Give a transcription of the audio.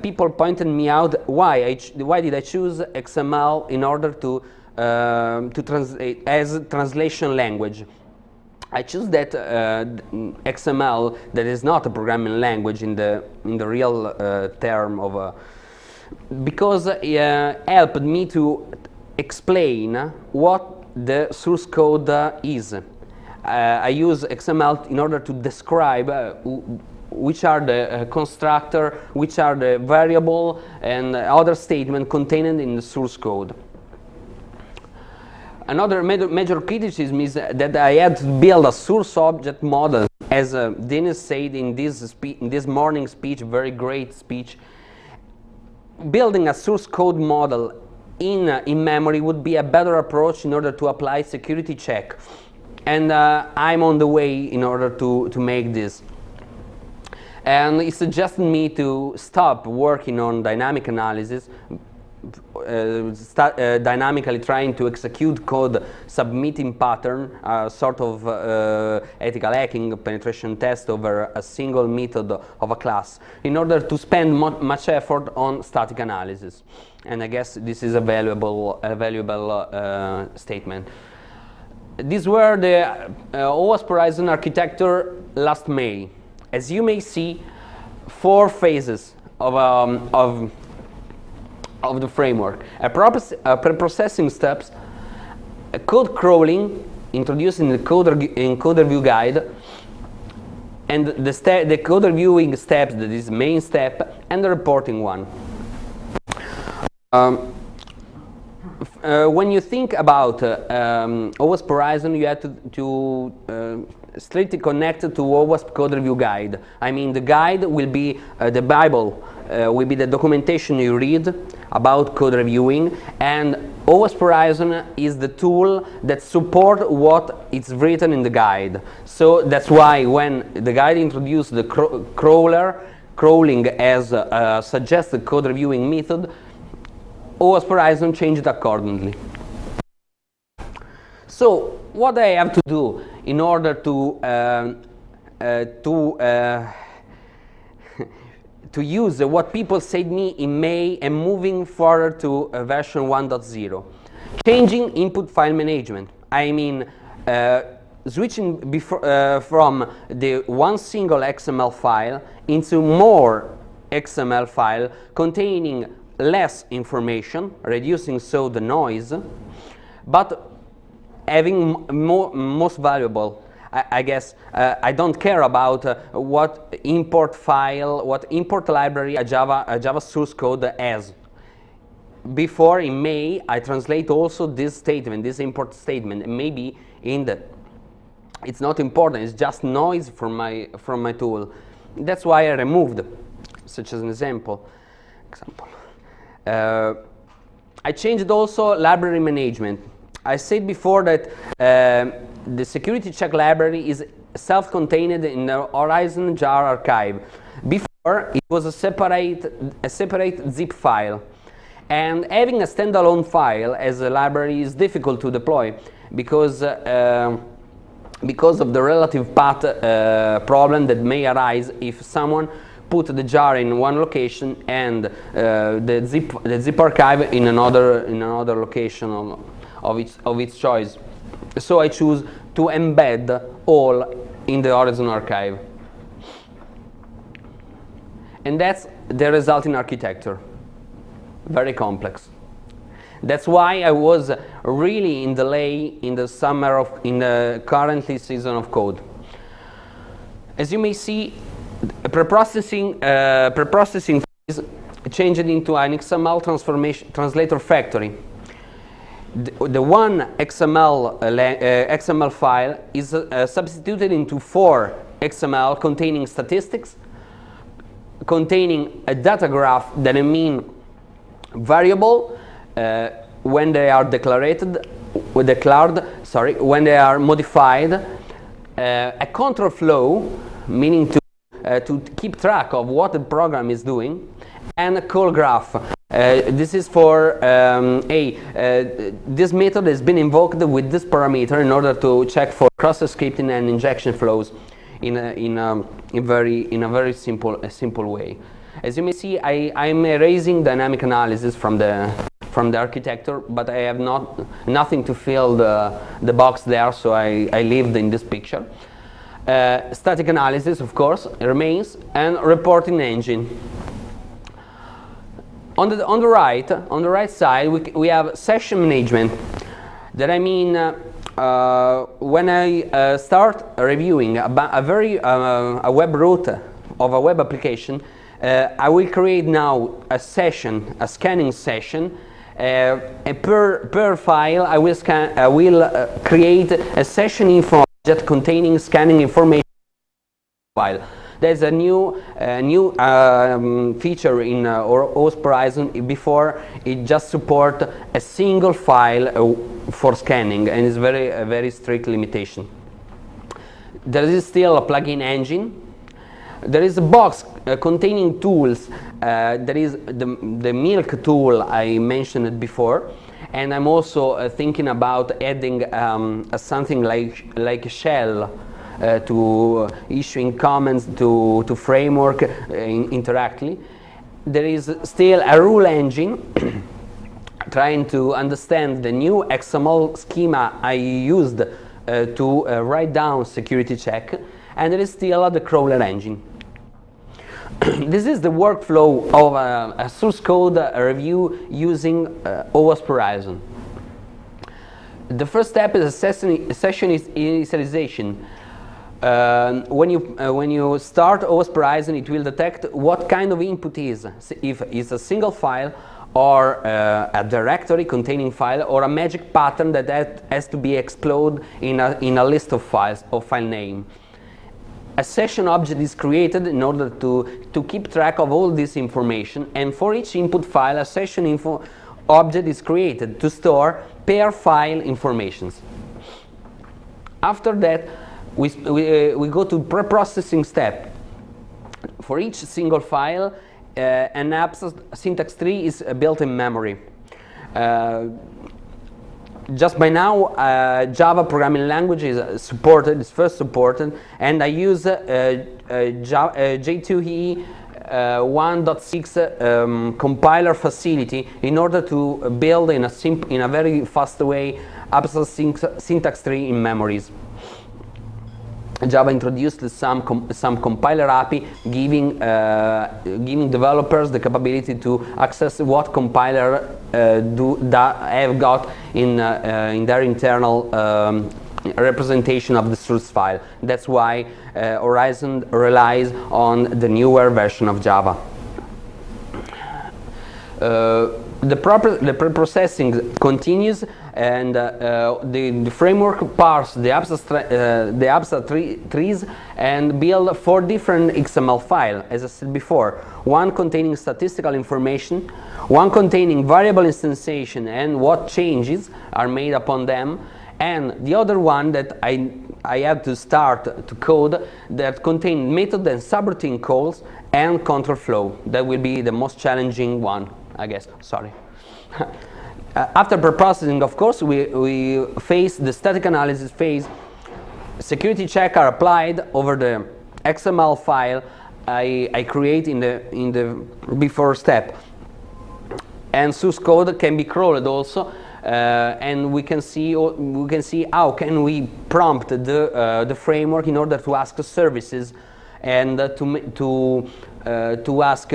people pointed me out why did I choose XML in order to translate as translation language. I choose that XML that is not a programming language in the real term of because it helped me to explain what the source code is. I use XML in order to describe which are the constructor, which are the variable and other statement contained in the source code. Another major criticism is that I had to build a source object model, as Dennis said in this morning speech, very great speech. Building a source code model in memory would be a better approach in order to apply security check. And I'm on the way in order to make this. And he suggested me to stop working on dynamic analysis, dynamically trying to execute code submitting pattern, sort of ethical hacking penetration test over a single method of a class, in order to spend much effort on static analysis. And I guess this is a valuable statement. These were the OWASP ORIZON architecture last May. As you may see, 4 phases of the framework: pre-processing steps, code crawling, introducing the code review guide, and the code reviewing steps, that is main step, and the reporting one. When you think about OWASP ORIZON, you have to strictly connect to OWASP code review guide. I mean, the guide will be the Bible, will be the documentation you read about code reviewing, and OWASP ORIZON is the tool that supports what is written in the guide. So that's why when the guide introduced the crawling as a suggested code reviewing method, OWASP ORIZON changed accordingly. So what I have to do in order to use what people said me in May and moving further to version 1.0. Changing input file management. I mean, switching from the one single XML file into more XML file containing less information, reducing so the noise, but having most valuable. I guess I don't care about what import file, what import library a Java source code has. Before, in May, I translate also this statement, this import statement, and maybe in the, it's not important, it's just noise from my tool. That's why I removed, such as an example. I changed also library management. I said before that the security check library is self-contained in the ORIZON jar archive. Before, it was a separate zip file. And having a standalone file as a library is difficult to deploy because of the relative path problem that may arise if someone put the jar in one location and the zip archive in another location of its choice. So I choose to embed all in the ORIZON archive. And that's the resulting architecture. Very complex. That's why I was really in delay in the currently season of code. As you may see, preprocessing phase changed into an XML translator factory. The one XML file is substituted into 4 XML containing statistics, containing a data graph that I mean variable when they are declared, when they are modified, a control flow, meaning to keep track of what the program is doing, and a call graph. This is for this method has been invoked with this parameter in order to check for cross-scripting and injection flows in a very simple way. As you may see, I'm erasing dynamic analysis from the architecture, but I have nothing to fill the box there, so I lived in this picture. Static analysis, of course, remains, and reporting engine. On the right side, we have session management. That I mean, when I start reviewing a web root of a web application, I will create now a session, a scanning session. Per file, I will create a session info object containing scanning information file. There's a new feature in OWASP ORIZON. Before, it just support a single file for scanning, and it's a very strict limitation. There is still a plugin engine. There is a box containing tools. There is the milk tool I mentioned before, and I'm also thinking about adding something like a shell to issuing comments to framework interactly. There is still a rule engine trying to understand the new XML schema I used to write down security check, and there is still the crawler engine. This is the workflow of a source code review using OWASP ORIZON. The first step is a session initialization. When you start OWASP ORIZON, it will detect what kind of input is, if it's a single file or a directory containing file, or a magic pattern that has to be exploded in a list of files or file name. A session object is created in order to keep track of all this information, and for each input file, a session info object is created to store per file informations. After that, we go to pre-processing step. For each single file, an abstract syntax tree is built in memory. Just by now, Java programming language is first supported, and I use J2EE 1.6 compiler facility in order to build in a very fast way abstract syntax tree in memories. Java introduced some compiler API, giving developers the capability to access what compiler have got in their internal representation of the source file. That's why ORIZON relies on the newer version of Java. The pre-processing continues, and the framework parses the abstract trees and build 4 different XML files, as I said before. One containing statistical information, one containing variable instantiation and what changes are made upon them, and the other one that I have to start to code that contain method and subroutine calls and control flow. That will be the most challenging one, I guess. Sorry. After preprocessing, of course, we face the static analysis phase. Security checks are applied over the XML file I create in the before step, and source code can be crawled also, and we can see how can we prompt the framework in order to ask services and to ask